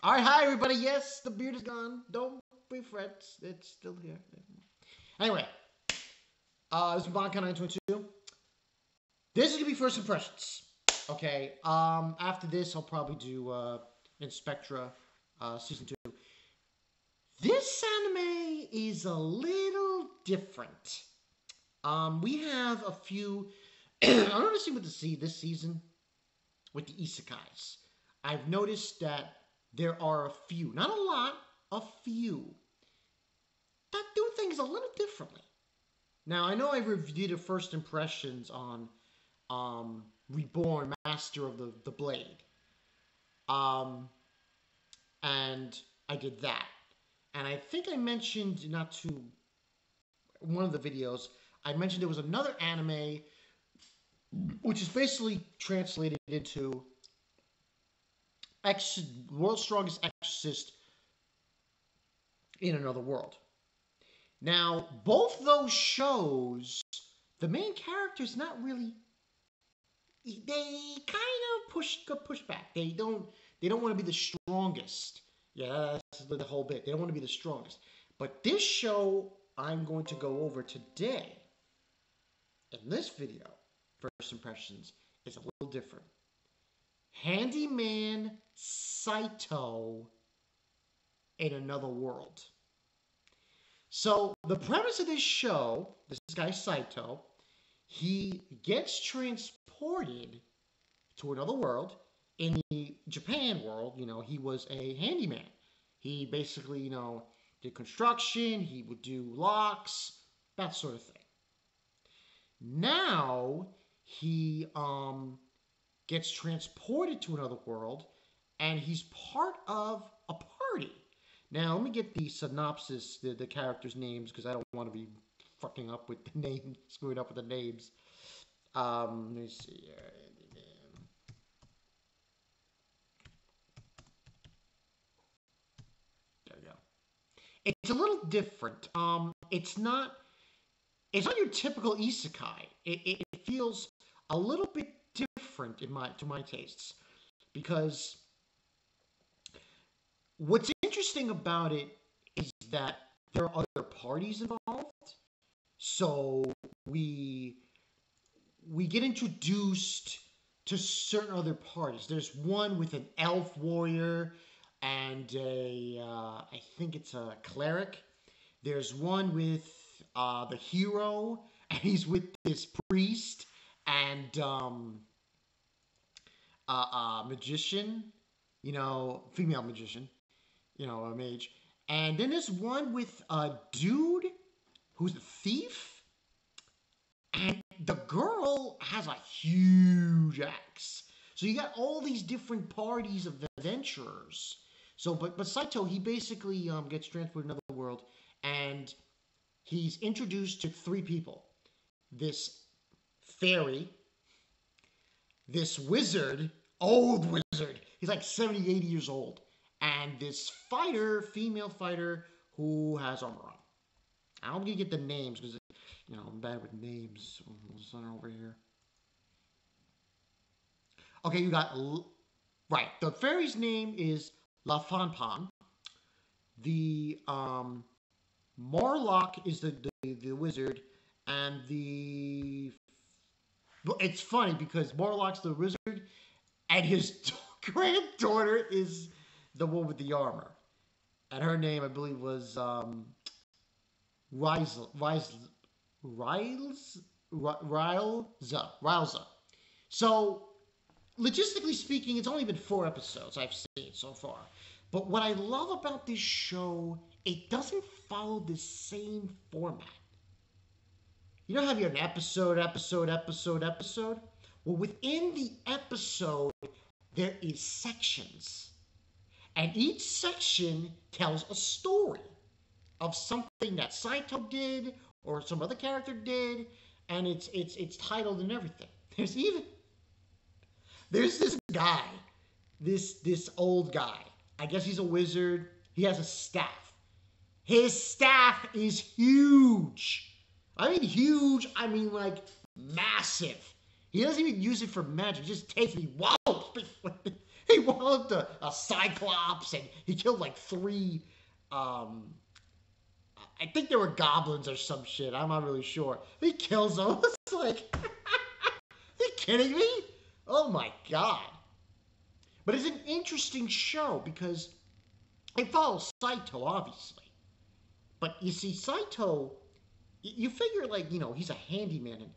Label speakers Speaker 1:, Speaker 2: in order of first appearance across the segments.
Speaker 1: All right, hi everybody. Yes, the beard is gone. Don't be fret. It's still here. Anyway, this is Bonka 922. This is gonna be first impressions. Okay. After this, I'll probably do Inspectra season 2. This anime is a little different. We have a few. I'm noticing with this season with the isekais. I've noticed that there are a few, not a lot, a few that do things a little differently. Now I know I reviewed the first impressions on Reborn, Master of the Blade, um, and I did that, and I think I mentioned not too one of the videos. I mentioned there was another anime which is basically translated into World's Strongest Exorcist in Another World. Now, both those shows, the main character's not really. They kind of push back. They don't want to be the strongest. Yeah, that's the whole bit. They don't want to be the strongest. But this show I'm going to go over today in this video, first impressions, is a little different. Handyman Saitou in Another World. So the premise of this show, this guy Saitou, he gets transported to another world. In the Japan world, he was a handyman. He basically, did construction, he would do locks, that sort of thing. Now he gets transported to another world and he's part of a party. Now, let me get the synopsis, the characters' names, because I don't want to be fucking up with the names, screwing up with the names. Let me see. There we go. It's a little different. It's not your typical isekai. It feels a little bit different to my tastes, because what's interesting about it is that there are other parties involved. So we we get introduced to certain other parties. There's one with an elf warrior and I think it's a cleric. There's one with the hero, and he's with this priest and magician, female magician, a mage. And then there's one with a dude who's a thief, and the girl has a huge axe. So you got all these different parties of adventurers. So, but Saito, he basically gets transported to another world, and he's introduced to three people: this fairy, this wizard, old wizard. He's like 70, 80 years old, and this fighter, female fighter, who has armor on. I'm gonna get the names because I'm bad with names. Center over here. Okay, you got right. The fairy's name is La Fanpan. The Morlock is the wizard, and it's funny because Morlock's the wizard, and his granddaughter is the one with the armor, and her name I believe was Rylza. So, logistically speaking, it's only been 4 episodes I've seen so far. But what I love about this show, it doesn't follow the same format. You know how you have an episode? Well, within the episode, there is sections. And each section tells a story of something that Saito did or some other character did, and it's titled and everything. There's this guy, this old guy. I guess he's a wizard. He has a staff. His staff is huge. I mean huge. I mean like massive. He doesn't even use it for magic. He just takes it. He wallops developed a Cyclops, and he killed like 3. I think they were goblins or some shit. I'm not really sure. He kills them. It's like, are you kidding me? Oh my god. But it's an interesting show because it follows Saitou, obviously. But you see, Saitou, you figure, like, he's a handyman and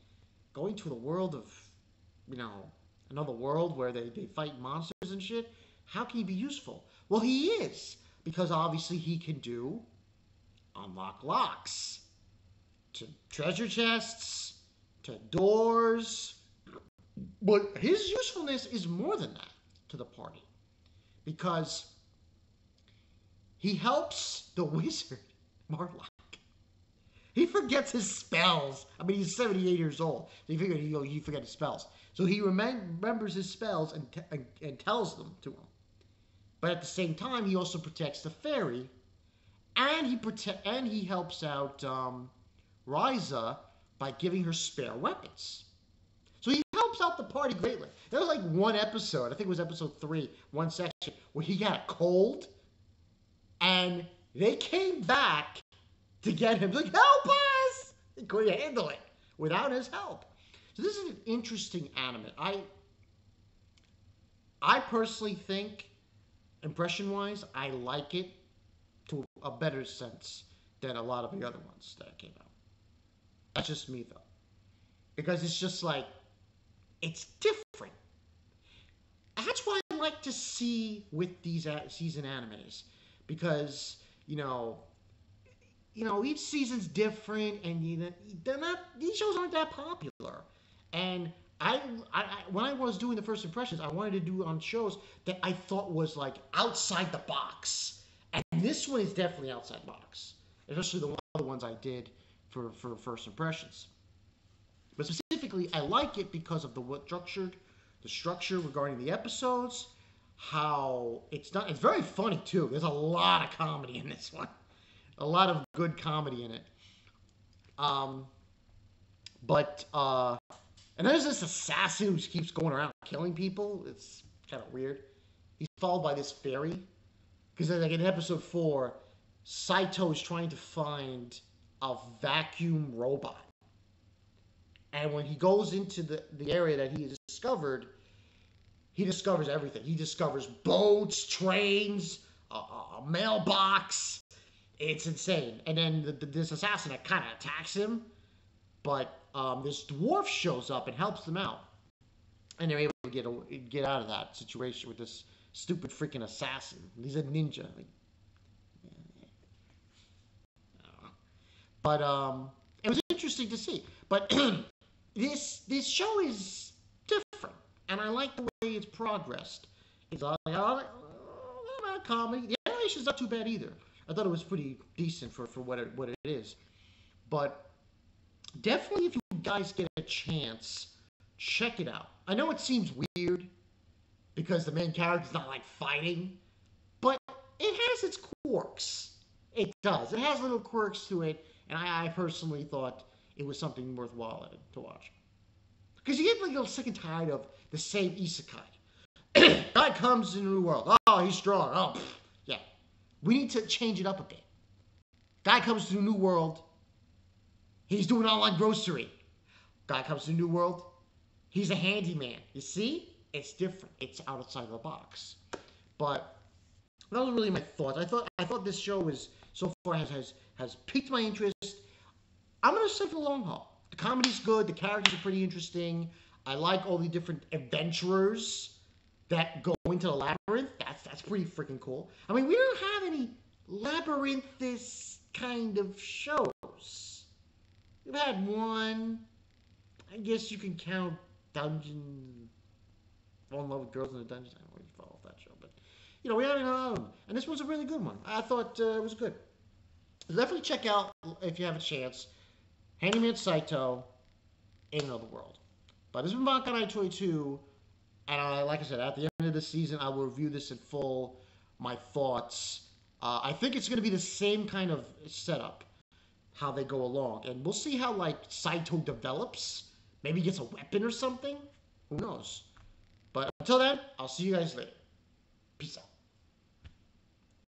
Speaker 1: going to the world of, another world where they fight monsters and shit. How can he be useful? Well, he is. Because obviously he can unlock locks to treasure chests, to doors. But his usefulness is more than that to the party. Because he helps the wizard, Marlock. He forgets his spells. I mean, he's 78 years old. So you figure he forget his spells. So he remembers his spells and tells them to him. But at the same time, he also protects the fairy. And he helps out Ryza by giving her spare weapons. So he helps out the party greatly. There was like one episode, I think it was episode 3, one section, where he got a cold, and they came back to get him. Like, help us! He couldn't handle it without his help. So this is an interesting anime. I personally think, impression-wise, I like it to a better sense than a lot of the other ones that came out. That's just me, though. Because it's just like, it's different. That's why I like to see with these season animes. Because, each season's different, and these shows aren't that popular. And when I was doing the first impressions, I wanted to do on shows that I thought was like outside the box. And this one is definitely outside the box. Especially the other ones I did for first impressions. But specifically, I like it because of the structure regarding the episodes, how it's done. It's very funny too. There's a lot of comedy in this one. A lot of good comedy in it. And there's this assassin who keeps going around killing people. It's kind of weird. He's followed by this fairy. Because like in episode 4, Saitou is trying to find a vacuum robot. And when he goes into the area that he discovered, he discovers everything. He discovers boats, trains, a mailbox. It's insane. And then this assassin that kind of attacks him. But this dwarf shows up and helps them out. And they're able to get out of that situation with this stupid freaking assassin. He's a ninja. Like, but it was interesting to see. But this show is different, and I like the way it's progressed. It's a lot of comedy. The animation's not too bad either. I thought it was pretty decent for what it is. But definitely, if you guys get a chance, check it out. I know it seems weird because the main character's not like fighting, but it has its quirks. It does. It has little quirks to it, and I personally thought it was something worthwhile to watch. Because you get like a little sick and tired of the same isekai. Guy comes in a new world. Oh, he's strong. Oh, yeah. We need to change it up a bit. Guy comes to a new world. He's doing online grocery. Guy comes to a new world. He's a handyman. You see? It's different. It's outside the box. But that was really my thoughts. I thought this show is so far has piqued my interest. I'm gonna say for the long haul. The comedy's good. The characters are pretty interesting. I like all the different adventurers that go into the labyrinth. That's pretty freaking cool. I mean, we don't have any labyrinthous kind of shows. We've had one. I guess you can count Dungeon. Fall in Love with Girls in the Dungeon. I don't really follow that show, but we had another one, and this was a really good one. I thought it was good. Definitely check out if you have a chance. Handyman Saitou in Another World. But this has been Bankai 22, and like I said, at the end of the season, I will review this in full. My thoughts. I think it's going to be the same kind of setup, how they go along, and we'll see how like Saitou develops. Maybe he gets a weapon or something. Who knows? But until then, I'll see you guys later. Peace out.